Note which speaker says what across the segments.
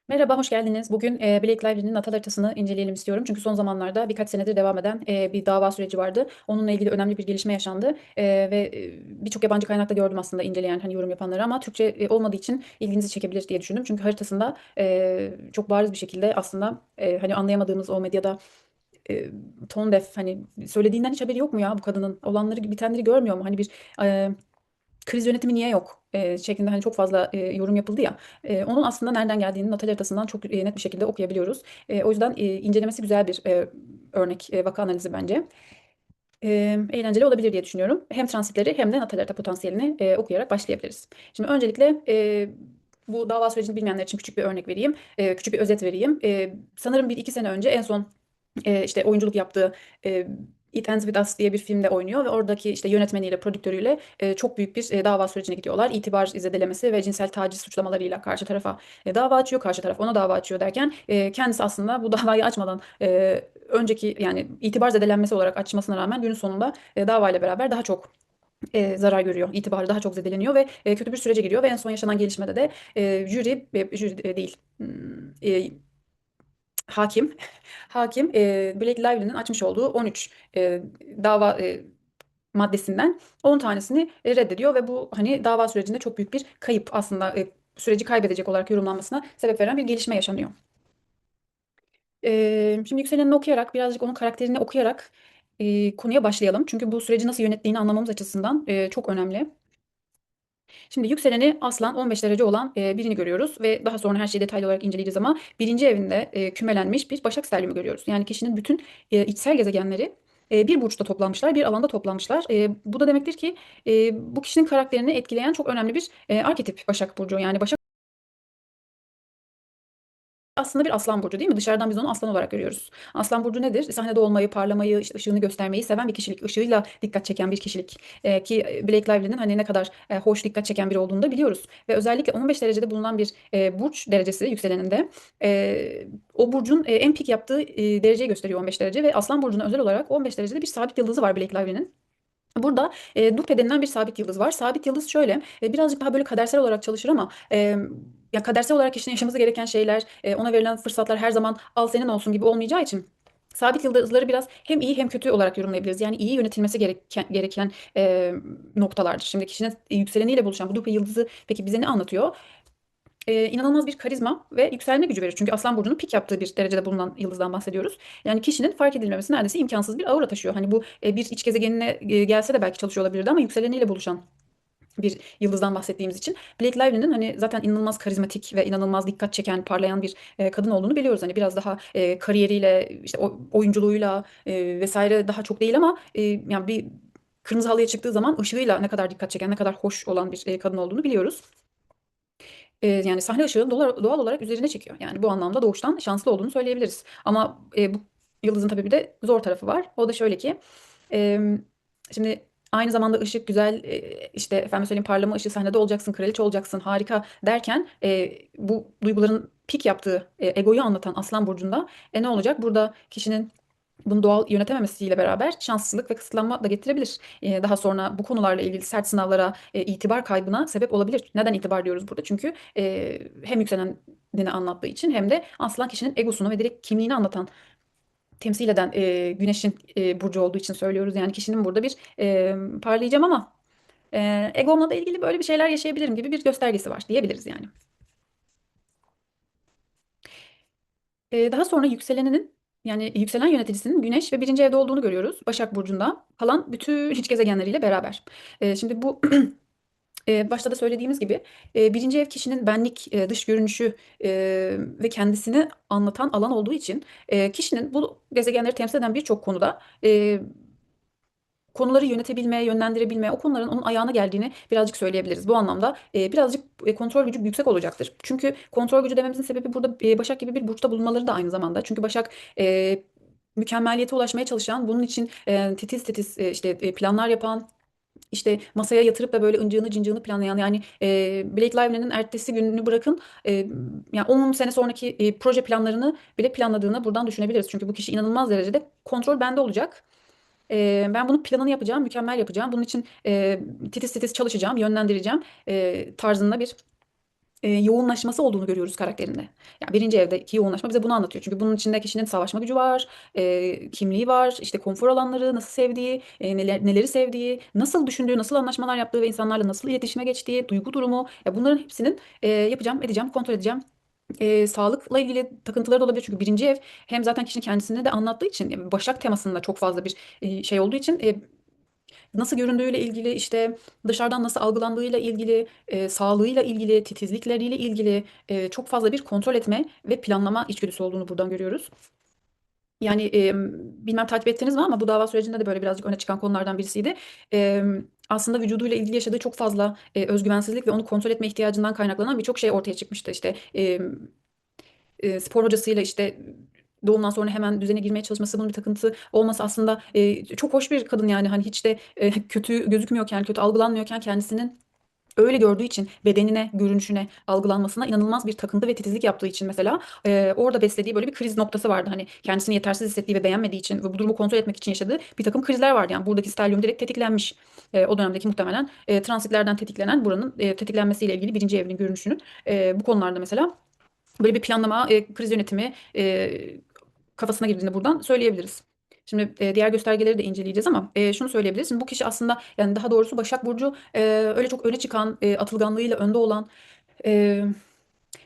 Speaker 1: Merhaba, hoş geldiniz. Bugün Blake Lively'nin natal haritasını inceleyelim istiyorum. Çünkü son zamanlarda birkaç senedir devam eden bir dava süreci vardı. Onunla ilgili önemli bir gelişme yaşandı. Ve birçok yabancı kaynakta gördüm aslında inceleyen hani yorum yapanları ama Türkçe olmadığı için ilginizi çekebilir diye düşündüm. Çünkü haritasında çok bariz bir şekilde aslında hani anlayamadığımız o medyada e, tone deaf hani söylediğinden hiç haberi yok mu ya bu kadının olanları bitenleri görmüyor mu? Hani bir e, kriz yönetimi niye yok şeklinde hani çok fazla yorum yapıldı ya. Onun aslında nereden geldiğini natal haritasından çok net bir şekilde okuyabiliyoruz. O yüzden incelemesi güzel bir örnek vaka analizi bence. Eğlenceli olabilir diye düşünüyorum. Hem transitleri hem de natal harita potansiyelini okuyarak başlayabiliriz. Şimdi öncelikle bu dava sürecini bilmeyenler için küçük bir örnek vereyim. Küçük bir özet vereyim. Sanırım bir iki sene önce en son işte oyunculuk yaptığı e, It Ends With Us diye bir filmde oynuyor ve oradaki işte yönetmeniyle, prodüktörüyle çok büyük bir dava sürecine gidiyorlar. İtibar zedelemesi ve cinsel taciz suçlamalarıyla karşı tarafa dava açıyor, karşı taraf ona dava açıyor derken kendisi aslında bu davayı açmadan önceki yani itibar zedelenmesi olarak açmasına rağmen günün sonunda davayla beraber daha çok zarar görüyor. İtibarı daha çok zedeleniyor ve kötü bir sürece giriyor ve en son yaşanan gelişmede de jüri değil. Hakim hakim Blake Lively'nin açmış olduğu 13 dava maddesinden 10 tanesini reddediyor ve bu hani dava sürecinde çok büyük bir kayıp aslında süreci kaybedecek olarak yorumlanmasına sebep veren bir gelişme yaşanıyor. Şimdi Yükselen'i okuyarak birazcık onun karakterini okuyarak konuya başlayalım. Çünkü bu süreci nasıl yönettiğini anlamamız açısından çok önemli. Şimdi yükseleni Aslan 15 derece olan birini görüyoruz ve daha sonra her şeyi detaylı olarak inceleyeceğiz ama birinci evinde kümelenmiş bir Başak Sterlium'u görüyoruz. Yani kişinin bütün içsel gezegenleri bir burçta toplanmışlar, bir alanda toplanmışlar. Bu da demektir ki bu kişinin karakterini etkileyen çok önemli bir arketip Başak Burcu. Yani Başak aslında bir aslan burcu değil mi? Dışarıdan biz onu aslan olarak görüyoruz. Aslan burcu nedir? Sahnede olmayı, parlamayı, işte ışığını göstermeyi seven bir kişilik. Işığıyla dikkat çeken bir kişilik. Ki Blake Lively'nin hani ne kadar hoş dikkat çeken biri olduğunu da biliyoruz. Ve özellikle 15 derecede bulunan bir burç derecesi yükseleninde o burcun en pik yaptığı dereceyi gösteriyor 15 derece ve aslan burcuna özel olarak 15 derecede bir sabit yıldızı var Blake Lively'nin. Burada Dupe denilen bir sabit yıldız var. Sabit yıldız şöyle birazcık daha böyle kadersel olarak çalışır ama ya kadersel olarak kişinin yaşaması gereken şeyler, ona verilen fırsatlar her zaman al senin olsun gibi olmayacağı için sabit yıldızları biraz hem iyi hem kötü olarak yorumlayabiliriz. Yani iyi yönetilmesi gereken noktalardır. Şimdi kişinin yükseleniyle buluşan bu Dupe yıldızı peki bize ne anlatıyor? İnanılmaz bir karizma ve yükselme gücü verir. Çünkü Aslan Burcu'nun pik yaptığı bir derecede bulunan yıldızdan bahsediyoruz. Yani kişinin fark edilmemesi neredeyse imkansız bir aura taşıyor. Hani bu bir iç gezegenine gelse de belki çalışıyor olabilirdi ama yükseleniyle buluşan bir yıldızdan bahsettiğimiz için Blake Lively'nin hani zaten inanılmaz karizmatik ve inanılmaz dikkat çeken, parlayan bir kadın olduğunu biliyoruz. Hani biraz daha kariyeriyle, işte oyunculuğuyla vesaire daha çok değil ama yani bir kırmızı halıya çıktığı zaman ışığıyla ne kadar dikkat çeken, ne kadar hoş olan bir kadın olduğunu biliyoruz. Yani sahne ışığını doğal olarak üzerine çekiyor. Yani bu anlamda doğuştan şanslı olduğunu söyleyebiliriz. Ama bu yıldızın tabii bir de zor tarafı var. O da şöyle ki e, şimdi aynı zamanda ışık güzel işte efendim söyleyeyim parlama ışığı sahnede olacaksın, kraliçe olacaksın, harika derken bu duyguların pik yaptığı egoyu anlatan Aslan Burcu'nda ne olacak? Burada kişinin bunu doğal yönetememesiyle beraber şanssızlık ve kısıtlanma da getirebilir. Daha sonra bu konularla ilgili sert sınavlara, itibar kaybına sebep olabilir. Neden itibar diyoruz burada? Çünkü hem yükselenini anlattığı için hem de aslan kişinin egosunu ve direkt kimliğini anlatan, temsil eden güneşin burcu olduğu için söylüyoruz. Yani kişinin burada bir parlayacağım ama egomla da ilgili böyle bir şeyler yaşayabilirim gibi bir göstergesi var diyebiliriz yani. Daha sonra yükseleninin yani yükselen yöneticisinin Güneş ve birinci evde olduğunu görüyoruz. Başak Burcu'nda kalan bütün iç gezegenleriyle beraber. Şimdi bu başta da söylediğimiz gibi birinci ev kişinin benlik, dış görünüşü ve kendisini anlatan alan olduğu için kişinin bu gezegenleri temsil eden birçok konuda konuları yönetebilme, yönlendirebilme, o konuların onun ayağına geldiğini birazcık söyleyebiliriz. Bu anlamda birazcık kontrol gücü yüksek olacaktır. Çünkü kontrol gücü dememizin sebebi burada Başak gibi bir burçta bulunmaları da aynı zamanda. Çünkü Başak mükemmeliyete ulaşmaya çalışan, bunun için titiz titiz işte planlar yapan, işte masaya yatırıp da böyle ıncığını cıncığını planlayan yani Blake Lively'nin ertesi gününü bırakın yani 10 sene sonraki proje planlarını bile planladığını buradan düşünebiliriz. Çünkü bu kişi inanılmaz derecede kontrol bende olacak. Ben bunun planını yapacağım, mükemmel yapacağım. Bunun için titiz titiz çalışacağım, yönlendireceğim tarzında bir yoğunlaşması olduğunu görüyoruz karakterinde. Yani birinci evdeki yoğunlaşma bize bunu anlatıyor. Çünkü bunun içinde kişinin savaşma gücü var, kimliği var, işte konfor alanları, nasıl sevdiği, neleri sevdiği, nasıl düşündüğü, nasıl anlaşmalar yaptığı ve insanlarla nasıl iletişime geçtiği, duygu durumu. Ya bunların hepsinin yapacağım, edeceğim, kontrol edeceğim. Sağlıkla ilgili takıntıları da olabilir. Çünkü birinci ev hem zaten kişinin kendisini de anlattığı için, yani Başak temasında çok fazla bir şey olduğu için nasıl göründüğüyle ilgili, işte dışarıdan nasıl algılandığıyla ilgili, sağlığıyla ilgili, titizlikleriyle ilgili çok fazla bir kontrol etme ve planlama içgüdüsü olduğunu buradan görüyoruz. Yani bilmem takip ettiniz mi ama bu dava sürecinde de böyle birazcık öne çıkan konulardan birisiydi. E, Aslında vücuduyla ilgili yaşadığı çok fazla özgüvensizlik ve onu kontrol etme ihtiyacından kaynaklanan birçok şey ortaya çıkmıştı. İşte spor hocasıyla işte doğumdan sonra hemen düzene girmeye çalışması, bunun bir takıntı olması aslında çok hoş bir kadın, yani hani hiç de kötü gözükmüyorken, kötü algılanmıyorken kendisinin öyle gördüğü için bedenine, görünüşüne, algılanmasına inanılmaz bir takıntı ve titizlik yaptığı için mesela orada beslediği böyle bir kriz noktası vardı. Hani kendisini yetersiz hissettiği ve beğenmediği için ve bu durumu kontrol etmek için yaşadığı bir takım krizler vardı. Yani buradaki stelyum direkt tetiklenmiş. O dönemdeki muhtemelen transitlerden tetiklenen buranın tetiklenmesiyle ilgili birinci evrenin görünüşünün bu konularda mesela böyle bir planlama, kriz yönetimi kafasına girdiğini buradan söyleyebiliriz. Şimdi diğer göstergeleri de inceleyeceğiz ama şunu söyleyebiliriz. Şimdi bu kişi aslında, yani daha doğrusu Başak Burcu öyle çok öne çıkan, atılganlığıyla önde olan, e,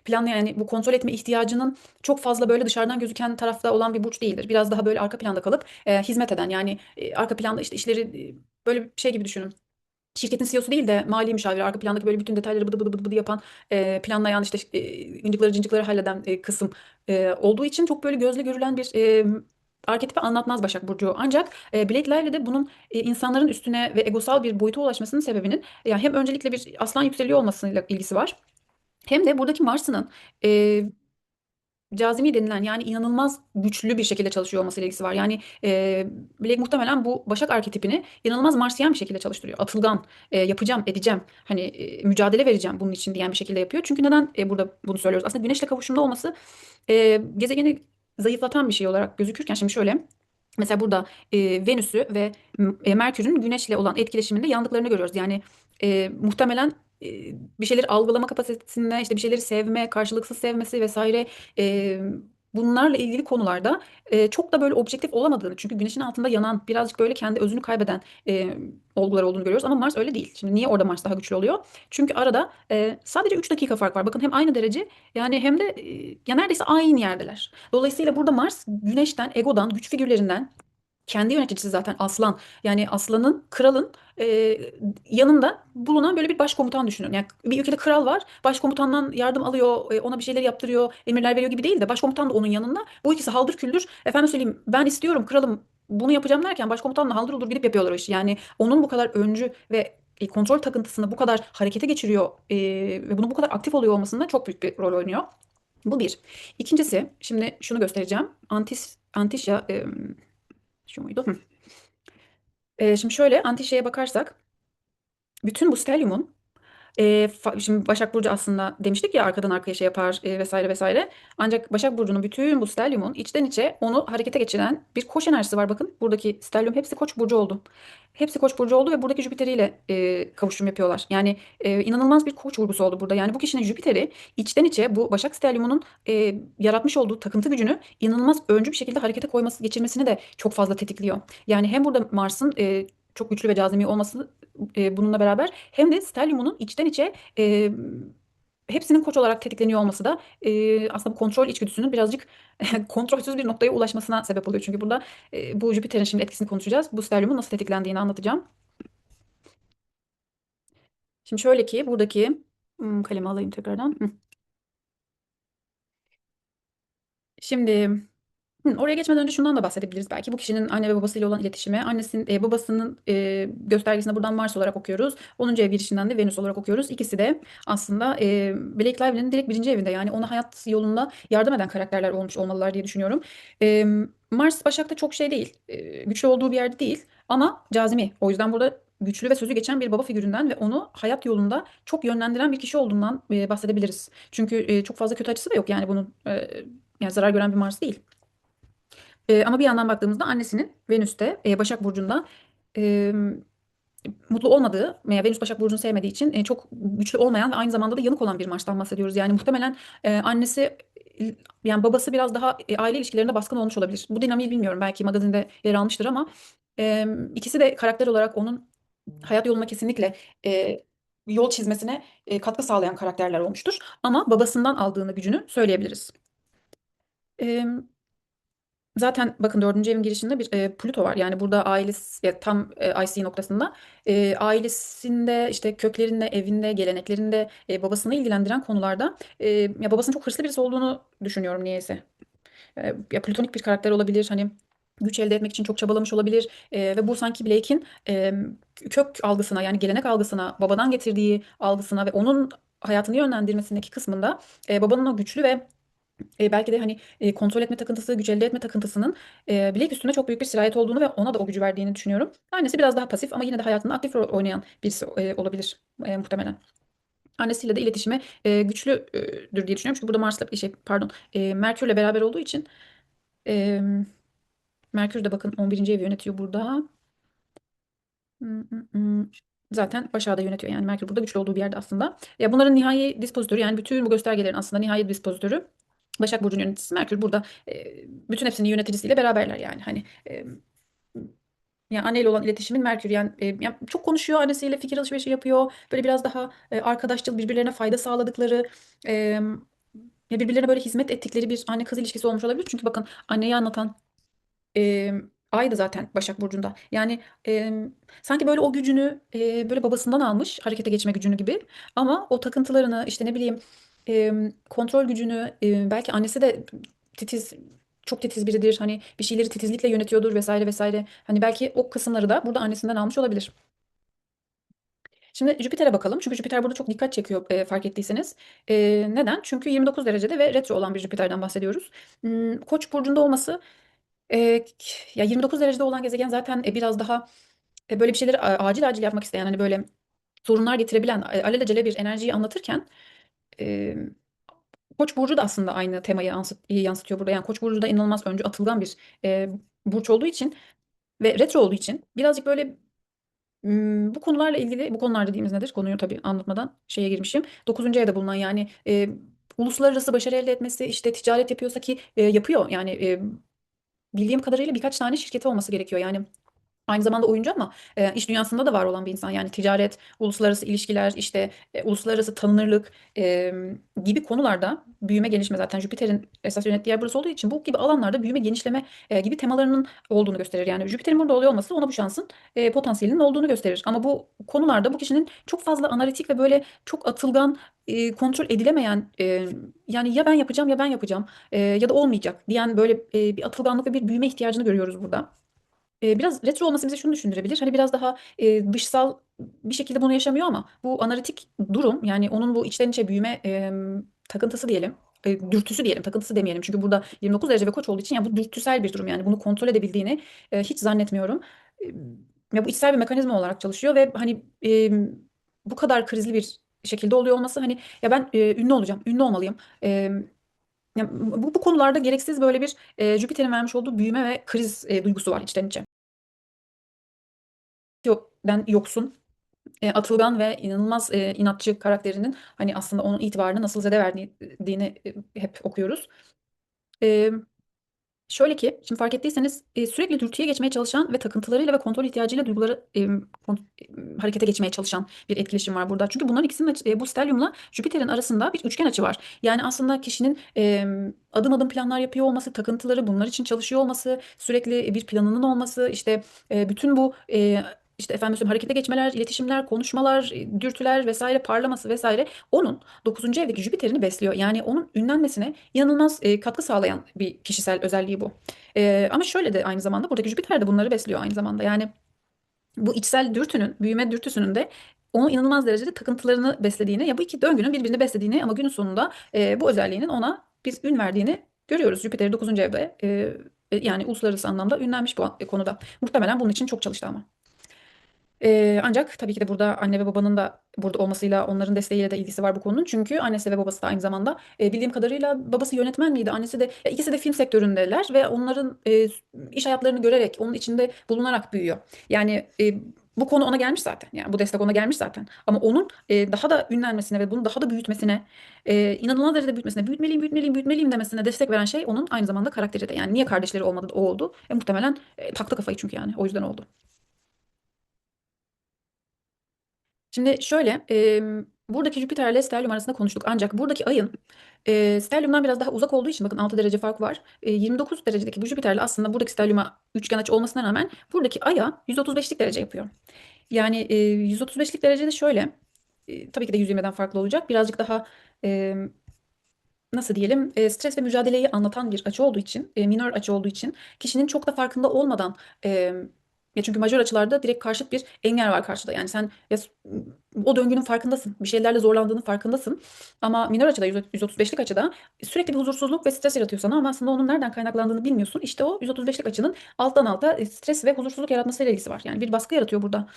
Speaker 1: planlayan, yani bu kontrol etme ihtiyacının çok fazla böyle dışarıdan gözüken tarafta olan bir burç değildir. Biraz daha böyle arka planda kalıp hizmet eden, yani arka planda işte işleri böyle bir şey gibi düşünün. Şirketin CEO'su değil de mali müşaviri, arka plandaki böyle bütün detayları bıdı bıdı bıdı bıdı yapan, planlayan, işte incikleri cincikleri halleden kısım olduğu için çok böyle gözle görülen bir arketipi anlatmaz Başak Burcu. Ancak Blake Lively de bunun insanların üstüne ve egosal bir boyuta ulaşmasının sebebinin yani hem öncelikle bir aslan yükseliyor olmasıyla ilgisi var. Hem de buradaki Mars'ının e, cazimi denilen, yani inanılmaz güçlü bir şekilde çalışıyor olmasıyla ilgisi var. Yani Blake muhtemelen bu Başak arketipini inanılmaz Marsiyen bir şekilde çalıştırıyor. Atılgan, yapacağım, edeceğim, hani mücadele vereceğim bunun için diyen bir şekilde yapıyor. Çünkü neden burada bunu söylüyoruz? Aslında Güneş'le kavuşumda olması gezegeni zayıflatan bir şey olarak gözükürken, şimdi şöyle. Mesela burada Venüs'ü ve Merkür'ün Güneş'le olan etkileşiminde yandıklarını görüyoruz. Yani muhtemelen e, bir şeyleri algılama kapasitesinde, işte bir şeyleri sevme, karşılıksız sevmesi vesaire, e, bunlarla ilgili konularda çok da böyle objektif olamadığını, çünkü Güneş'in altında yanan, birazcık böyle kendi özünü kaybeden olgular olduğunu görüyoruz. Ama Mars öyle değil. Şimdi niye orada Mars daha güçlü oluyor? Çünkü arada sadece 3 dakika fark var. Bakın, hem aynı derece, yani hem de ya neredeyse aynı yerdeler. Dolayısıyla burada Mars Güneş'ten, egodan, güç figürlerinden, kendi yöneticisi zaten Aslan. Yani Aslan'ın, kralın yanında bulunan böyle bir başkomutan düşünün. Yani bir ülkede kral var. Başkomutandan yardım alıyor, ona bir şeyler yaptırıyor, emirler veriyor gibi değil de başkomutan da onun yanında. Bu ikisi haldır küldür. Efendim söyleyeyim, ben istiyorum kralım, bunu yapacağım derken başkomutanla haldır olur gidip yapıyorlar o işi. Yani onun bu kadar öncü ve kontrol takıntısını bu kadar harekete geçiriyor ve bunu bu kadar aktif oluyor olmasında çok büyük bir rol oynuyor. Bu bir. İkincisi, şimdi şunu göstereceğim. Antişya, şu muydu? Hı. Şimdi şöyle, Antişe'ye bakarsak bütün bu stelyumun şimdi Başak Burcu aslında demiştik ya, arkadan arkaya şey yapar vesaire vesaire. Ancak Başak Burcu'nun bütün bu stelyumun içten içe onu harekete geçiren bir koç enerjisi var. Bakın, buradaki stelyum hepsi Koç burcu oldu. Hepsi Koç burcu oldu ve buradaki Jüpiter ile kavuşum yapıyorlar. Yani inanılmaz bir Koç vurgusu oldu burada. Yani bu kişinin Jüpiter'i içten içe bu Başak stelyumunun yaratmış olduğu takıntı gücünü inanılmaz öncü bir şekilde harekete koyması, geçirmesini de çok fazla tetikliyor. Yani hem burada Mars'ın çok güçlü ve cazimi olması, bununla beraber hem de stelyumunun içten içe hepsinin koç olarak tetikleniyor olması da aslında bu kontrol içgüdüsünün birazcık kontrolsüz bir noktaya ulaşmasına sebep oluyor. Çünkü burada bu Jüpiter'in şimdi etkisini konuşacağız. Bu stelyumun nasıl tetiklendiğini anlatacağım. Şimdi şöyle ki buradaki kalemi alayım tekrardan. Şimdi oraya geçmeden önce şundan da bahsedebiliriz belki. Bu kişinin anne ve babasıyla olan iletişimi. Annesinin, babasının göstergesinde buradan Mars olarak okuyoruz. 10. ev girişinden de Venüs olarak okuyoruz. İkisi de aslında Blake Lively'nin direkt birinci evinde. Yani ona hayat yolunda yardım eden karakterler olmuş olmalılar diye düşünüyorum. E, Mars Başak'ta çok şey değil. Güçlü olduğu bir yerde değil. Ama cazimi. O yüzden burada güçlü ve sözü geçen bir baba figüründen ve onu hayat yolunda çok yönlendiren bir kişi olduğundan bahsedebiliriz. Çünkü çok fazla kötü açısı da yok. Yani bunun yani zarar gören bir Mars değil. Ama bir yandan baktığımızda annesinin Venüs'te, Başak Burcu'nda mutlu olmadığı veya Venüs Başak Burcu'nu sevmediği için çok güçlü olmayan ve aynı zamanda da yanık olan bir Mars'tan bahsediyoruz. Yani muhtemelen annesi yani babası biraz daha aile ilişkilerinde baskın olmuş olabilir. Bu dinamiği bilmiyorum. Belki magazinde yer almıştır ama ikisi de karakter olarak onun hayat yoluna kesinlikle e, yol çizmesine katkı sağlayan karakterler olmuştur. Ama babasından aldığını gücünü söyleyebiliriz. E, Zaten bakın dördüncü evin girişinde bir Plüto var. Yani burada ailesi tam IC noktasında ailesinde işte köklerinde, evinde, geleneklerinde babasını ilgilendiren konularda ya babasının çok hırslı birisi olduğunu düşünüyorum niyeyse. Ya plütonik bir karakter olabilir. Hani güç elde etmek için çok çabalamış olabilir. Ve bu sanki Blake'in kök algısına yani gelenek algısına, babadan getirdiği algısına ve onun hayatını yönlendirmesindeki kısmında babanın o güçlü ve belki de hani kontrol etme takıntısı, güç elde etme takıntısının Blake üstüne çok büyük bir sirayet olduğunu ve ona da o gücü verdiğini düşünüyorum. Annesi biraz daha pasif ama yine de hayatında aktif rol oynayan birisi olabilir muhtemelen. Annesiyle de iletişimi güçlüdür diye düşünüyorum. Çünkü burada Mars'la şey pardon Merkür'le beraber olduğu için e, Merkür de bakın 11. evi yönetiyor burada. Hmm, hmm, hmm. Zaten başa da yönetiyor. Yani Merkür burada güçlü olduğu bir yerde aslında. Ya bunların nihai dispozitörü yani bütün bu göstergelerin aslında nihai dispozitörü Başak Burcu'nun yöneticisi Merkür burada bütün hepsinin yöneticisiyle beraberler yani. Hani yani anneyle olan iletişimin Merkür yani çok konuşuyor annesiyle fikir alışverişi yapıyor. Böyle biraz daha arkadaşçıl birbirlerine fayda sağladıkları e, ya birbirlerine böyle hizmet ettikleri bir anne kız ilişkisi olmuş olabilir. Çünkü bakın anneyi anlatan e, Ay da zaten Başak Burcu'nda. Yani sanki böyle o gücünü böyle babasından almış harekete geçme gücünü gibi. Ama o takıntılarını işte ne bileyim kontrol gücünü belki annesi de titiz çok titiz biridir. Hani bir şeyleri titizlikle yönetiyordur vesaire vesaire. Hani belki o kısımları da burada annesinden almış olabilir. Şimdi Jüpiter'e bakalım. Çünkü Jüpiter burada çok dikkat çekiyor fark ettiyseniz. Neden? Çünkü 29 derecede ve retro olan bir Jüpiter'den bahsediyoruz. Koç burcunda olması e, ya 29 derecede olan gezegen zaten biraz daha böyle bir şeyleri acil acil yapmak isteyen hani böyle sorunlar getirebilen alelacele bir enerjiyi anlatırken e, Koç burcu da aslında aynı temayı yansıtıyor burada. Yani Koç burcu da inanılmaz öncü atılgan bir burç olduğu için ve retro olduğu için birazcık böyle bu konularla ilgili bu konular dediğimiz nedir? Konuyu tabii anlatmadan şeye girmişim. Dokuzuncu evde bulunan yani uluslararası başarı elde etmesi işte ticaret yapıyorsa ki yapıyor. Yani bildiğim kadarıyla birkaç tane şirketi olması gerekiyor. Yani aynı zamanda oyuncu ama iş dünyasında da var olan bir insan. Yani ticaret, uluslararası ilişkiler, işte uluslararası tanınırlık gibi konularda büyüme, gelişme zaten Jüpiter'in esas yönettiği yer burası olduğu için bu gibi alanlarda büyüme, genişleme gibi temalarının olduğunu gösterir. Yani Jüpiter'in burada oluyor olması ona bu şansın potansiyelinin olduğunu gösterir. Ama bu konularda bu kişinin çok fazla analitik ve böyle çok atılgan, kontrol edilemeyen yani ya ben yapacağım ya ben yapacağım ya da olmayacak diyen böyle bir atılganlık ve bir büyüme ihtiyacını görüyoruz burada. Biraz retro olması bize şunu düşündürebilir. Hani biraz daha dışsal bir şekilde bunu yaşamıyor ama bu analitik durum yani onun bu içten içe büyüme takıntısı diyelim. Dürtüsü diyelim, takıntısı demeyelim. Çünkü burada 29 derece ve koç olduğu için yani bu dürtüsel bir durum yani bunu kontrol edebildiğini hiç zannetmiyorum. E, Ya bu içsel bir mekanizma olarak çalışıyor ve hani bu kadar krizli bir şekilde oluyor olması hani ya ben ünlü olacağım, ünlü olmalıyım. Ya bu konularda gereksiz böyle bir Jüpiter'in vermiş olduğu büyüme ve kriz duygusu var içten içe. Ben yoksun, atılgan ve inanılmaz inatçı karakterinin hani aslında onun itibarını nasıl zede verdiğini hep okuyoruz. E, Şöyle ki, şimdi fark ettiyseniz sürekli dürtüye geçmeye çalışan ve takıntılarıyla ve kontrol ihtiyacıyla duyguları harekete geçmeye çalışan bir etkileşim var burada. Çünkü bunların ikisinin bu stelyumla Jüpiter'in arasında bir üçgen açı var. Yani aslında kişinin adım adım planlar yapıyor olması, takıntıları bunlar için çalışıyor olması, sürekli bir planının olması, işte bütün bu işte efendim söyleyeyim, harekete geçmeler, iletişimler, konuşmalar, dürtüler vesaire parlaması vesaire onun dokuzuncu evdeki Jüpiter'ini besliyor. Yani onun ünlenmesine inanılmaz katkı sağlayan bir kişisel özelliği bu. Ama şöyle de aynı zamanda buradaki Jüpiter de bunları besliyor aynı zamanda. Yani bu içsel dürtünün, büyüme dürtüsünün de onu inanılmaz derecede takıntılarını beslediğini ya bu iki döngünün birbirini beslediğini ama günün sonunda bu özelliğinin ona bir ün verdiğini görüyoruz. Jüpiter dokuzuncu evde yani uluslararası anlamda ünlenmiş bu konuda. Muhtemelen bunun için çok çalıştı ama. Ancak tabii ki de burada anne ve babanın da burada olmasıyla onların desteğiyle de ilgisi var bu konunun. Çünkü annesi ve babası da aynı zamanda bildiğim kadarıyla babası yönetmen miydi? Annesi de ikisi de film sektöründeler ve onların iş hayatlarını görerek onun içinde bulunarak büyüyor. Yani Bu konu ona gelmiş zaten. Yani bu destek ona gelmiş zaten. Ama onun daha da ünlenmesine ve bunu daha da büyütmesine, inanılmaz derecede büyütmesine, büyütmeliyim, büyütmeliyim, büyütmeliyim demesine destek veren şey onun aynı zamanda karakteri de. Yani niye kardeşleri olmadı da o oldu? Muhtemelen taktı kafayı çünkü yani. O yüzden oldu. Şimdi şöyle, buradaki Jüpiter ile Stellium arasında konuştuk. Ancak buradaki ayın Stellium'dan biraz daha uzak olduğu için bakın 6 derece fark var. 29 derecedeki bu Jüpiter'le aslında buradaki Stellium'a üçgen açı olmasına rağmen buradaki aya 135'lik derece yapıyor. Yani 135'lik derecede şöyle, tabii ki de 120'den farklı olacak. Birazcık daha nasıl diyelim, stres ve mücadeleyi anlatan bir açı olduğu için, minör açı olduğu için kişinin çok da farkında olmadan, e, ya çünkü majör açılarda direkt karşıt bir engel var karşıda. Yani sen o döngünün farkındasın. Bir şeylerle zorlandığının farkındasın. Ama minör açıda 135'lik açıda sürekli bir huzursuzluk ve stres yaratıyor sana ama aslında onun nereden kaynaklandığını bilmiyorsun. İşte o 135'lik açının alttan alta stres ve huzursuzluk yaratmasıyla ilgisi var. Yani bir baskı yaratıyor burada.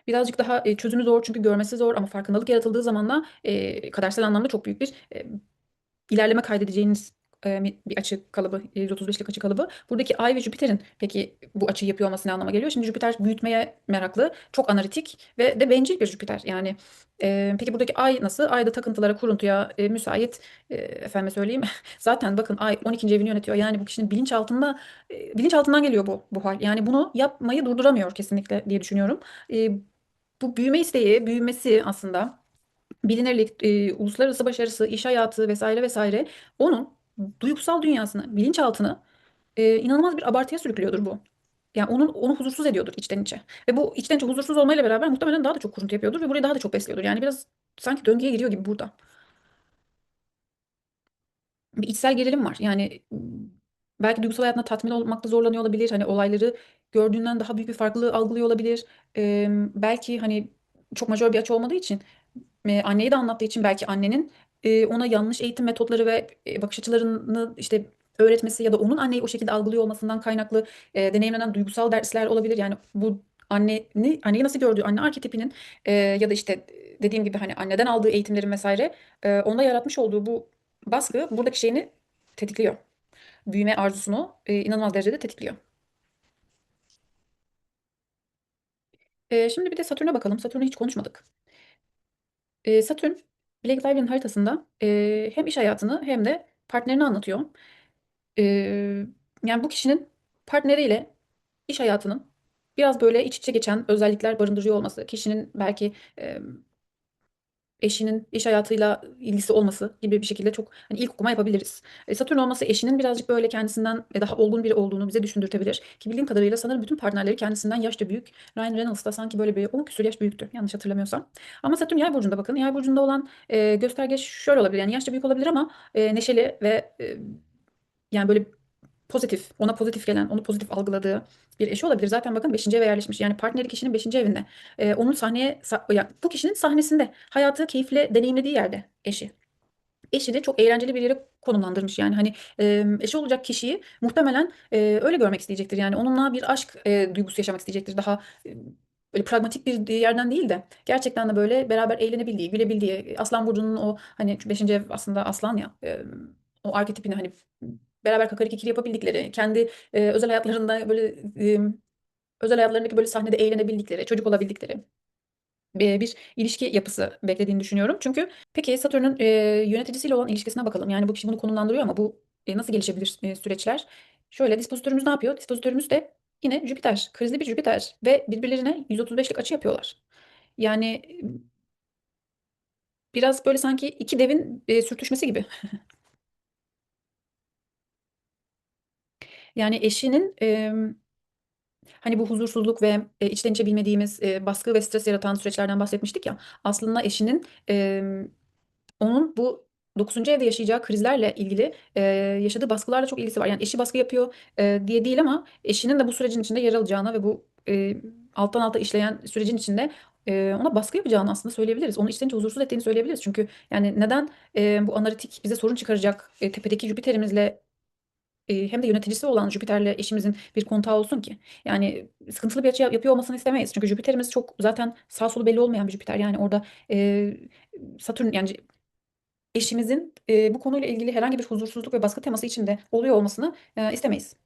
Speaker 1: Birazcık daha çözümü zor çünkü görmesi zor ama farkındalık yaratıldığı zaman da kadersel anlamda çok büyük bir ilerleme kaydedeceğiniz bir açı kalıbı, 135'lik açı kalıbı. Buradaki Ay ve Jüpiter'in peki bu açıyı yapıyor olması ne anlama geliyor? Şimdi Jüpiter büyütmeye meraklı, çok analitik ve de bencil bir Jüpiter. Yani peki buradaki Ay nasıl? Ayda takıntılara, kuruntuya müsait. Efendime söyleyeyim. Zaten bakın Ay 12. evini yönetiyor. Yani bu kişinin bilinçaltından geliyor bu hal. Yani bunu yapmayı durduramıyor kesinlikle diye düşünüyorum. E, Bu büyüme isteği, büyümesi aslında bilinirlik, uluslararası başarısı, iş hayatı vesaire vesaire onun duygusal dünyasını, bilinçaltını inanılmaz bir abartıya sürüklüyordur bu. Yani onu huzursuz ediyordur içten içe. Ve bu içten içe huzursuz olmayla beraber muhtemelen daha da çok kuruntu yapıyordur ve burayı daha da çok besliyordur. Yani biraz sanki döngüye giriyor gibi burada. Bir içsel gerilim var. Yani belki duygusal hayatında tatmin olmakta zorlanıyor olabilir. Hani olayları gördüğünden daha büyük bir farklılığı algılıyor olabilir. Belki hani çok majör bir açı olmadığı için anneyi de anlattığı için belki annenin ona yanlış eğitim metotları ve bakış açılarını işte öğretmesi ya da onun anneyi o şekilde algılıyor olmasından kaynaklı deneyimlenen duygusal dersler olabilir. Yani bu anneyi nasıl gördüğü anne arketipinin ya da işte dediğim gibi hani anneden aldığı eğitimlerin vesaire onda yaratmış olduğu bu baskı buradaki şeyini tetikliyor. Büyüme arzusunu inanılmaz derecede tetikliyor. Şimdi bir de Satürn'e bakalım. Satürn'ü hiç konuşmadık. Satürn, Blake Lively'nin haritasında hem iş hayatını hem de partnerini anlatıyor. Ee, Yani bu kişinin partneriyle iş hayatının biraz böyle iç içe geçen özellikler barındırıyor olması, kişinin belki eşinin iş hayatıyla ilgisi olması gibi bir şekilde çok hani ilk okuma yapabiliriz. Satürn olması eşinin birazcık böyle kendisinden daha olgun biri olduğunu bize düşündürtebilir. Ki bildiğim kadarıyla sanırım bütün partnerleri kendisinden yaşça büyük. Ryan Reynolds da sanki böyle bir 10 küsur yaş büyüktü yanlış hatırlamıyorsam. Ama Satürn yay burcunda bakın. Yay burcunda olan gösterge şöyle olabilir. Yani yaşça büyük olabilir ama neşeli ve yani böyle pozitif, ona pozitif gelen, onu pozitif algıladığı bir eşi olabilir. Zaten bakın beşinci eve yerleşmiş. Yani partneri kişinin beşinci evinde. Onun yani bu kişinin sahnesinde, hayatı keyifle deneyimlediği yerde eşi. Eşini çok eğlenceli bir yere konumlandırmış. Yani hani eşi olacak kişiyi muhtemelen öyle görmek isteyecektir. Yani onunla bir aşk duygusu yaşamak isteyecektir. Daha böyle pragmatik bir yerden değil de gerçekten de böyle beraber eğlenebildiği, gülebildiği, Aslan burcunun o hani beşinci ev aslında aslan ya, o arketipini hani beraber kakariki yapabildikleri, kendi özel hayatlarında böyle e, özel hayatlarındaki böyle sahnede eğlenebildikleri, çocuk olabildikleri bir ilişki yapısı beklediğini düşünüyorum. Çünkü peki Satürn'ün yöneticisiyle olan ilişkisine bakalım. Yani bu kişi bunu konumlandırıyor ama bu nasıl gelişebilir süreçler? Şöyle dispozitörümüz ne yapıyor? Dispozitörümüz de yine Jüpiter, krizli bir Jüpiter ve birbirlerine 135'lik açı yapıyorlar. Yani biraz böyle sanki iki devin sürtüşmesi gibi. Yani eşinin hani bu huzursuzluk ve içten içe bilmediğimiz baskı ve stres yaratan süreçlerden bahsetmiştik ya. Aslında eşinin onun bu dokuzuncu evde yaşayacağı krizlerle ilgili yaşadığı baskılarla çok ilgisi var. Yani eşi baskı yapıyor diye değil ama eşinin de bu sürecin içinde yer alacağına ve bu alttan alta işleyen sürecin içinde ona baskı yapacağını aslında söyleyebiliriz. Onu içten içe huzursuz ettiğini söyleyebiliriz. Çünkü yani neden bu analitik bize sorun çıkaracak tepedeki Jüpiter'imizle hem de yöneticisi olan Jüpiter'le eşimizin bir kontağı olsun ki. Yani sıkıntılı bir açı yapıyor olmasını istemeyiz. Çünkü Jüpiter'imiz çok zaten sağ solu belli olmayan bir Jüpiter. Yani orada e, Satürn yani eşimizin bu konuyla ilgili herhangi bir huzursuzluk ve baskı teması içinde oluyor olmasını istemeyiz.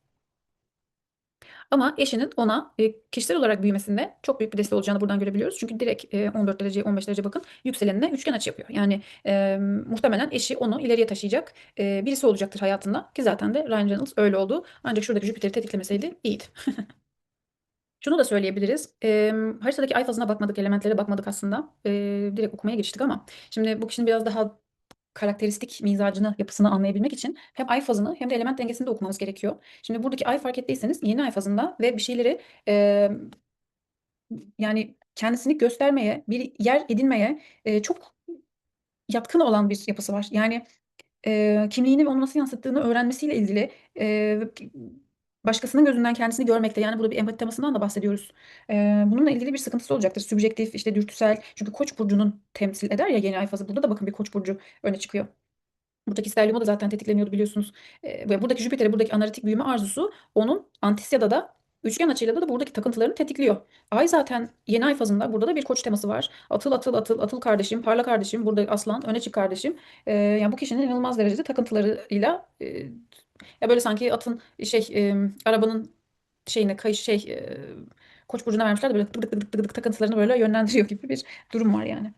Speaker 1: Ama eşinin ona kişisel olarak büyümesinde çok büyük bir destek olacağını buradan görebiliyoruz. Çünkü direkt 14 derece 15 derece bakın yükselenine üçgen açı yapıyor. Yani muhtemelen eşi onu ileriye taşıyacak birisi olacaktır hayatında. Ki zaten de Ryan Reynolds öyle oldu. Ancak şuradaki Jüpiter'i tetiklemeseydi iyiydi. Şunu da söyleyebiliriz. Haritadaki ay fazına bakmadık, elementlere bakmadık aslında. Direkt okumaya geçtik ama şimdi bu kişinin biraz daha karakteristik mizacını, yapısını anlayabilmek için hem ay fazını hem de element dengesini de okumamız gerekiyor. Şimdi buradaki ay fark ettiyseniz yeni ay fazında ve bir şeyleri e, yani kendisini göstermeye, bir yer edinmeye çok yatkın olan bir yapısı var. Yani kimliğini ve onu nasıl yansıttığını öğrenmesiyle ilgili başkasının gözünden kendisini görmekte, yani burada bir empati temasından da bahsediyoruz. Bununla ilgili bir sıkıntısı olacaktır. Sübjektif, işte dürtüsel. Çünkü Koç burcunun temsil eder ya yeni ay fazı. Burada da bakın bir Koç burcu öne çıkıyor. Buradaki sterlium da zaten tetikleniyordu biliyorsunuz. Ve buradaki Jüpiter'e, buradaki analitik büyüme arzusu onun Antisya'da da üçgen açıyla da buradaki takıntılarını tetikliyor. Ay zaten yeni ay fazında burada da bir koç teması var. Atıl atıl atıl atıl kardeşim, parla kardeşim, burada aslan, öne çık kardeşim. Yani bu kişinin inanılmaz derecede takıntılarıyla ya böyle sanki atın arabanın şeyine kayış koç burcuna vermişler de böyle tık tık tık tık tık takıntılarını böyle yönlendiriyor gibi bir durum var yani.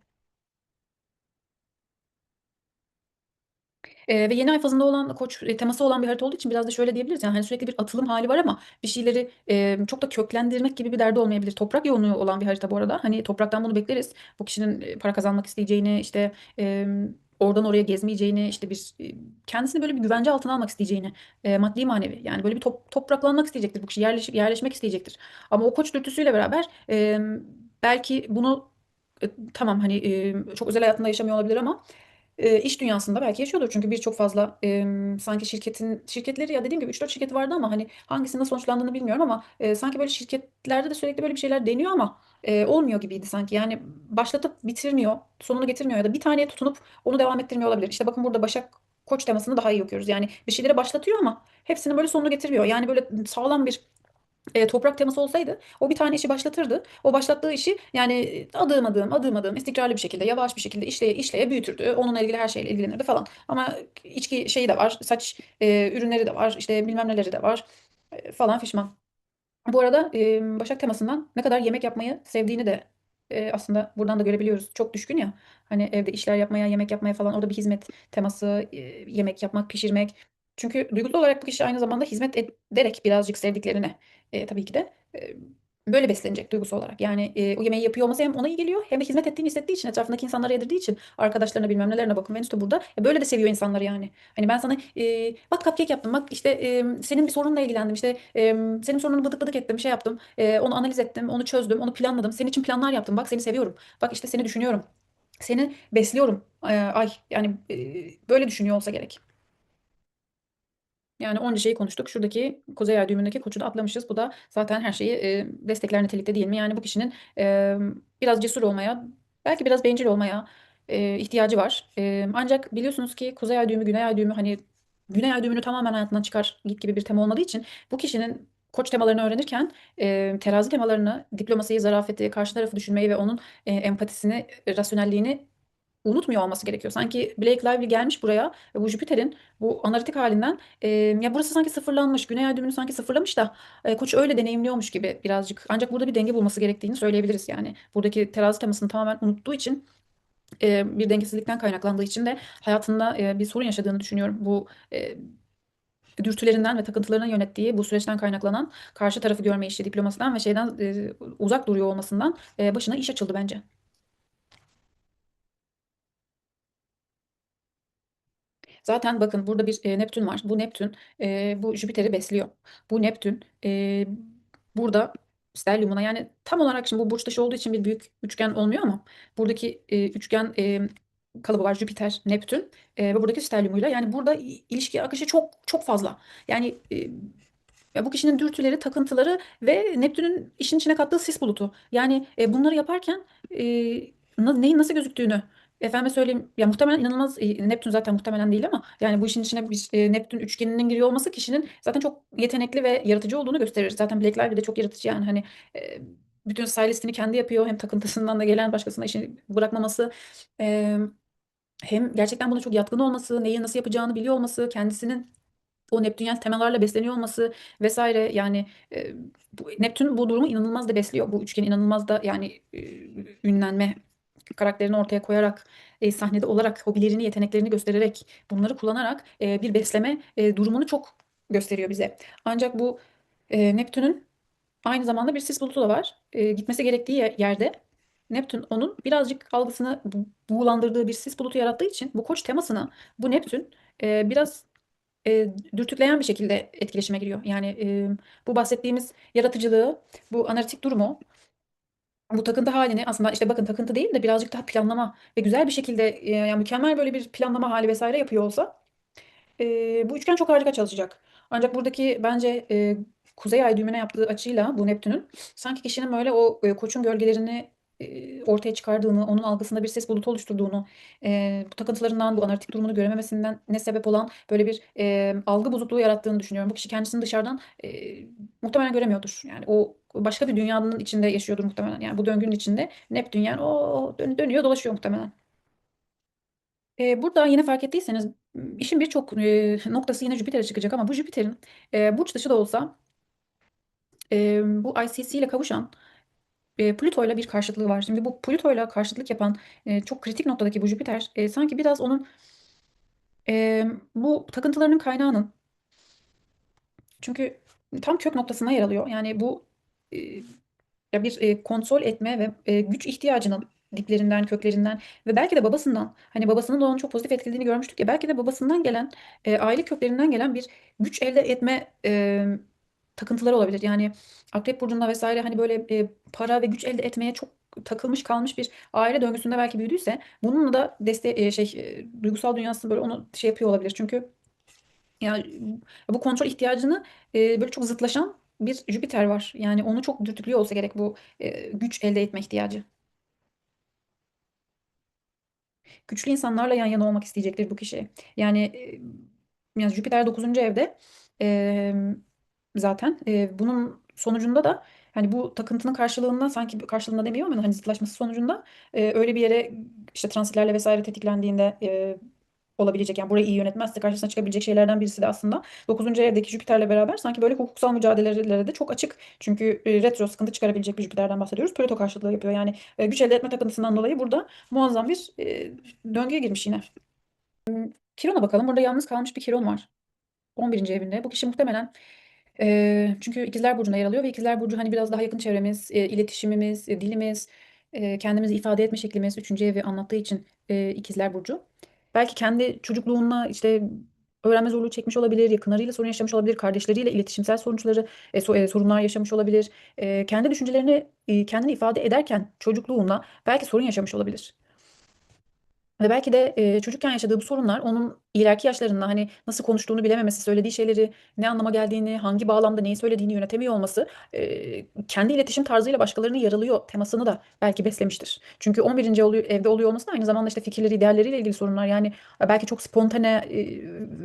Speaker 1: Ve yeni ay fazında olan koç teması olan bir harita olduğu için biraz da şöyle diyebiliriz. Yani hani sürekli bir atılım hali var ama bir şeyleri çok da köklendirmek gibi bir derdi olmayabilir. Toprak yoğunluğu olan bir harita bu arada. Hani topraktan bunu bekleriz. Bu kişinin para kazanmak isteyeceğini, işte oradan oraya gezmeyeceğini, işte kendisini böyle bir güvence altına almak isteyeceğini, maddi manevi. Yani böyle bir topraklanmak isteyecektir. Bu kişi yerleşmek isteyecektir. Ama o koç dürtüsüyle beraber belki bunu tamam hani çok özel hayatında yaşamıyor olabilir ama iş dünyasında belki yaşıyordur. Çünkü birçok fazla sanki şirketleri, ya dediğim gibi 3-4 şirket vardı ama hani hangisinin nasıl sonuçlandığını bilmiyorum ama sanki böyle şirketlerde de sürekli böyle bir şeyler deniyor ama olmuyor gibiydi sanki. Yani başlatıp bitirmiyor, sonunu getirmiyor ya da bir taneye tutunup onu devam ettirmiyor olabilir. İşte bakın burada Başak Koç temasını daha iyi okuyoruz. Yani bir şeyleri başlatıyor ama hepsinin böyle sonunu getirmiyor. Yani böyle sağlam bir toprak teması olsaydı o bir tane işi başlatırdı. O başlattığı işi yani adım adım adım adım istikrarlı bir şekilde, yavaş bir şekilde işleye işleye büyütürdü. Onunla ilgili her şeyle ilgilenirdi falan. Ama içki şeyi de var, saç ürünleri de var, işte bilmem neleri de var falan fişman. Bu arada Başak temasından ne kadar yemek yapmayı sevdiğini de aslında buradan da görebiliyoruz. Çok düşkün ya. Hani evde işler yapmaya, yemek yapmaya falan, orada bir hizmet teması, yemek yapmak, pişirmek. Çünkü duygusal olarak bu kişi aynı zamanda hizmet ederek birazcık sevdiklerine tabii ki de böyle beslenecek duygusal olarak. Yani o yemeği yapıyor olması hem ona iyi geliyor hem de hizmet ettiğini hissettiği için, etrafındaki insanlara yedirdiği için, arkadaşlarına bilmem nelerine, bakın Venüs de burada. Böyle de seviyor insanları yani. Hani ben sana bak cupcake yaptım, bak işte senin bir sorunla ilgilendim, işte senin sorununu bıdık bıdık ettim, şey yaptım, onu analiz ettim, onu çözdüm, onu planladım, senin için planlar yaptım, bak seni seviyorum, bak işte seni düşünüyorum, seni besliyorum. Ay yani böyle düşünüyor olsa gerek. Yani onca şeyi konuştuk. Şuradaki Kuzey Ay düğümündeki koçu da atlamışız. Bu da zaten her şeyi destekler nitelikte, değil mi? Yani bu kişinin biraz cesur olmaya, belki biraz bencil olmaya ihtiyacı var. Ancak biliyorsunuz ki Kuzey Ay düğümü, Güney Ay düğümü, hani Güney Ay düğümünü tamamen hayatından çıkar git gibi bir tema olmadığı için bu kişinin koç temalarını öğrenirken terazi temalarını, diplomasiyi, zarafeti, karşı tarafı düşünmeyi ve onun empatisini, rasyonelliğini unutmuyor olması gerekiyor. Sanki Blake Lively gelmiş buraya ve bu Jüpiter'in bu analitik halinden ya burası sanki sıfırlanmış. Güney ay düğümünü sanki sıfırlamış da Koç öyle deneyimliyormuş gibi birazcık. Ancak burada bir denge bulması gerektiğini söyleyebiliriz yani. Buradaki terazi temasını tamamen unuttuğu için bir dengesizlikten kaynaklandığı için de hayatında bir sorun yaşadığını düşünüyorum. Bu dürtülerinden ve takıntılarına yönettiği bu süreçten kaynaklanan karşı tarafı görme işi, diplomasiden ve şeyden uzak duruyor olmasından başına iş açıldı bence. Zaten bakın burada bir Neptün var. Bu Neptün bu Jüpiter'i besliyor. Bu Neptün burada sterliumuna, yani tam olarak şimdi bu burç dışı olduğu için bir büyük üçgen olmuyor ama buradaki üçgen kalıbı var, Jüpiter, Neptün ve buradaki sterliumuyla, yani burada ilişki akışı çok çok fazla. Yani ya bu kişinin dürtüleri, takıntıları ve Neptün'ün işin içine kattığı sis bulutu. Yani bunları yaparken neyin nasıl gözüktüğünü, efendime söyleyeyim, ya muhtemelen inanılmaz Neptün zaten muhtemelen değil ama yani bu işin içine bir Neptün üçgeninin giriyor olması kişinin zaten çok yetenekli ve yaratıcı olduğunu gösterir. Zaten Blake Lively de çok yaratıcı yani, hani e, bütün stylistini kendi yapıyor, hem takıntısından da gelen başkasına işini bırakmaması, e, hem gerçekten buna çok yatkın olması, neyi nasıl yapacağını biliyor olması, kendisinin o Neptünyel temalarla besleniyor olması vesaire, yani Neptün bu durumu inanılmaz da besliyor. Bu üçgen inanılmaz da, yani ünlenme karakterini ortaya koyarak, sahnede olarak, hobilerini, yeteneklerini göstererek, bunları kullanarak bir besleme durumunu çok gösteriyor bize. Ancak bu Neptün'ün aynı zamanda bir sis bulutu da var. Gitmesi gerektiği yerde Neptün onun birazcık algısını buğulandırdığı bir sis bulutu yarattığı için bu Koç temasına bu Neptün biraz dürtükleyen bir şekilde etkileşime giriyor. Yani bu bahsettiğimiz yaratıcılığı, bu analitik durumu, bu takıntı halini, aslında işte bakın, takıntı değil de birazcık daha planlama ve güzel bir şekilde, yani mükemmel böyle bir planlama hali vesaire yapıyor olsa bu üçgen çok harika çalışacak. Ancak buradaki bence Kuzey Ay düğümüne yaptığı açıyla bu Neptün'ün sanki kişinin böyle o koçun gölgelerini ortaya çıkardığını, onun algısında bir ses bulutu oluşturduğunu, bu takıntılarından, bu analitik durumunu görememesinden ne sebep olan böyle bir algı bozukluğu yarattığını düşünüyorum. Bu kişi kendisini dışarıdan muhtemelen göremiyordur. Yani o başka bir dünyanın içinde yaşıyordur muhtemelen. Yani bu döngünün içinde Neptün, yani o dönüyor dolaşıyor muhtemelen. Burada yine fark ettiyseniz işin birçok noktası yine Jüpiter'e çıkacak, ama bu Jüpiter'in burç dışı da olsa bu ICC ile kavuşan Plüto ile bir karşıtlığı var. Şimdi bu Plüto ile karşıtlık yapan çok kritik noktadaki bu Jüpiter sanki biraz onun bu takıntılarının kaynağının, çünkü tam kök noktasına yer alıyor. Yani bu e, ya bir kontrol etme ve güç ihtiyacının diplerinden, köklerinden ve belki de babasından, hani babasının da onu çok pozitif etkilediğini görmüştük ya, belki de babasından gelen, aile köklerinden gelen bir güç elde etme takıntıları olabilir. Yani Akrep Burcu'nda vesaire, hani böyle para ve güç elde etmeye çok takılmış kalmış bir aile döngüsünde belki büyüdüyse, bununla da duygusal dünyası böyle onu şey yapıyor olabilir. Çünkü yani bu kontrol ihtiyacını böyle çok zıtlaşan bir Jüpiter var. Yani onu çok dürtüklüyor olsa gerek bu güç elde etme ihtiyacı. Güçlü insanlarla yan yana olmak isteyecektir bu kişi. Yani yani Jüpiter 9. evde, e, zaten bunun sonucunda da, hani bu takıntının karşılığında, sanki karşılığında demiyorum ama hani zıtlaşması sonucunda öyle bir yere işte transitlerle vesaire tetiklendiğinde olabilecek, yani burayı iyi yönetmezse karşısına çıkabilecek şeylerden birisi de aslında 9. evdeki Jüpiter'le beraber sanki böyle hukuksal mücadelelere de çok açık. Çünkü retro sıkıntı çıkarabilecek bir Jüpiter'den bahsediyoruz. Plüto karşıtlığı yapıyor. Yani güç elde etme takıntısından dolayı burada muazzam bir döngüye girmiş yine. Kiron'a bakalım. Burada yalnız kalmış bir Kiron var. 11. evinde. Bu kişi muhtemelen çünkü İkizler Burcu'nda yer alıyor ve İkizler Burcu hani biraz daha yakın çevremiz, iletişimimiz, dilimiz, kendimizi ifade etme şeklimiz 3. evi anlattığı için İkizler Burcu. Belki kendi çocukluğunda işte öğrenme zorluğu çekmiş olabilir, yakınlarıyla sorun yaşamış olabilir, kardeşleriyle iletişimsel sorunlar yaşamış olabilir. Kendi düşüncelerini kendini ifade ederken çocukluğunda belki sorun yaşamış olabilir. Ve belki de çocukken yaşadığı bu sorunlar onun ileriki yaşlarında hani nasıl konuştuğunu bilememesi, söylediği şeyleri ne anlama geldiğini, hangi bağlamda neyi söylediğini yönetemiyor olması, kendi iletişim tarzıyla başkalarını yaralıyor temasını da belki beslemiştir. Çünkü 11. evde oluyor olması da aynı zamanda işte fikirleri, idealleriyle ilgili sorunlar. Yani belki çok spontane,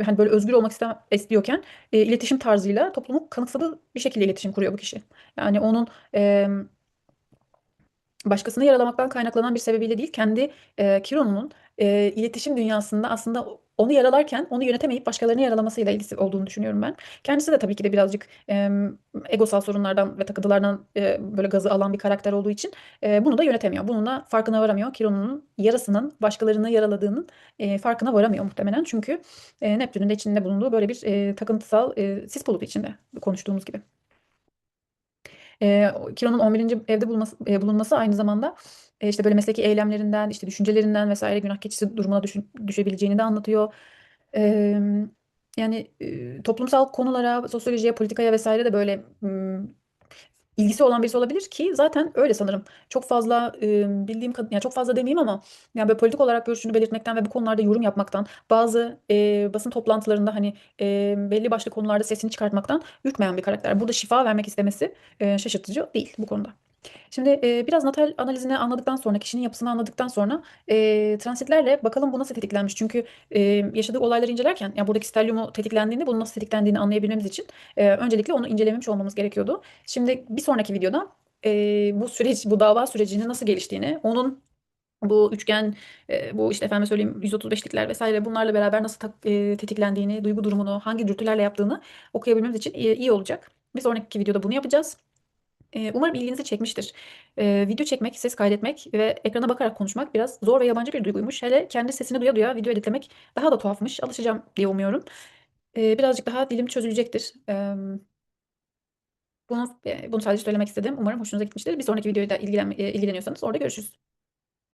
Speaker 1: hani böyle özgür olmak istiyorken iletişim tarzıyla toplumu kanıksadığı bir şekilde iletişim kuruyor bu kişi. Yani onun başkasını yaralamaktan kaynaklanan bir sebebiyle değil, kendi Kiron'un iletişim dünyasında aslında onu yaralarken onu yönetemeyip başkalarını yaralamasıyla ilgisi olduğunu düşünüyorum ben. Kendisi de tabii ki de birazcık egosal sorunlardan ve takıntılardan böyle gazı alan bir karakter olduğu için bunu da yönetemiyor. Bunun da farkına varamıyor. Kiron'un yarasının başkalarını yaraladığının farkına varamıyor muhtemelen. Çünkü Neptün'ün de içinde bulunduğu böyle bir takıntısal sis bulutu içinde, konuştuğumuz gibi. Kiron'un 11. evde bulunması aynı zamanda işte böyle mesleki eylemlerinden, işte düşüncelerinden vesaire günah keçisi durumuna düşebileceğini de anlatıyor. E, Yani toplumsal konulara, sosyolojiye, politikaya vesaire de böyle ilgisi olan birisi olabilir ki zaten öyle sanırım. Çok fazla bildiğim kadar, yani çok fazla demeyeyim ama yani böyle politik olarak görüşünü belirtmekten ve bu konularda yorum yapmaktan, bazı basın toplantılarında hani belli başlı konularda sesini çıkartmaktan ürkmeyen bir karakter. Burada şifa vermek istemesi şaşırtıcı değil bu konuda. Şimdi biraz natal analizini anladıktan sonra, kişinin yapısını anladıktan sonra transitlerle bakalım bu nasıl tetiklenmiş. Çünkü yaşadığı olayları incelerken, yani buradaki stelyumu tetiklendiğinde bunun nasıl tetiklendiğini anlayabilmemiz için öncelikle onu incelememiş olmamız gerekiyordu. Şimdi bir sonraki videoda bu süreç, bu dava sürecinin nasıl geliştiğini, onun Bu üçgen, bu işte efendime söyleyeyim 135'likler vesaire bunlarla beraber nasıl tetiklendiğini, duygu durumunu, hangi dürtülerle yaptığını okuyabilmemiz için iyi olacak. Bir sonraki videoda bunu yapacağız. Umarım ilginizi çekmiştir. Video çekmek, ses kaydetmek ve ekrana bakarak konuşmak biraz zor ve yabancı bir duyguymuş. Hele kendi sesini duya duya video editlemek daha da tuhafmış. Alışacağım diye umuyorum. Birazcık daha dilim çözülecektir. Bunu sadece söylemek istedim. Umarım hoşunuza gitmiştir. Bir sonraki videoyla ilgileniyorsanız orada görüşürüz.